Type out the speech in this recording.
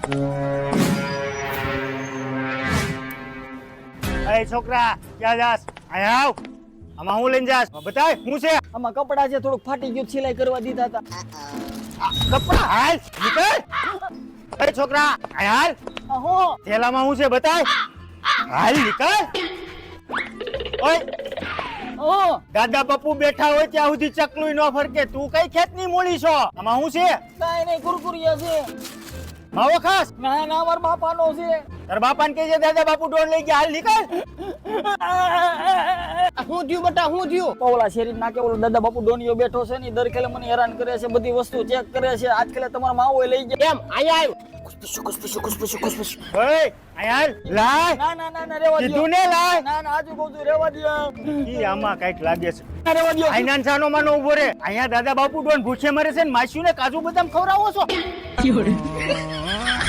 એ છોકરા ક્યાં જાસ? અહીંયા આવ. આમાં હું લઈને જાસ? બતાય શું છે? આમાં કપડા છે, થોડુંક ફાટી ગયું, સિલાઈ કરવા દીધા હતા. કપડા હાલ નીકળ. એ છોકરા અહીંયા હાલ. હો થેલામાં શું છે બતાય. હાલ નીકળ. ઓય હો દાદા બાપુ બેઠા હોય ત્યાં સુધી ચકલું ન ફરકે. તું કઈ ખેતની મૂળી છો? આમાં શું છે? કાંઈ નહીં, કુરકુરિયા છે. માવો ખાસ? ના ના, મારા બાપાનો છે. તારા બાપાને કહેજે દાદા બાપુ ડોન લઈ ગયા. હાલ નીકળ. શું થયું બેટા, શું થયું? ઓલા શેરી નાકે ઓલો દાદા બાપુ ડોનિયો બેઠો છે ને, દર ખેલે મને હેરાન કરે છે, બધી વસ્તુ ચેક કરે છે. આજ ખેલે તમારા માવો લઈ ગયા. એમ આયા આવ્યો. ઓય અહીંયા હાલ. લાય. ના ના ના ના, રેવા કીધું દ્યો. ને લાય. ના ના, આજુ બાજુ રેવા દ્યો. ઈ આમાં કઈક લાગે છે. ના, રેવા દ્યો. આઈનાન સાનો માનો ઉભો રે. અહીંયા દાદા બાપુ ડોન ભૂખે મરે છે ને માસ્યુને કાજુ બદામ ખવડાવો છો?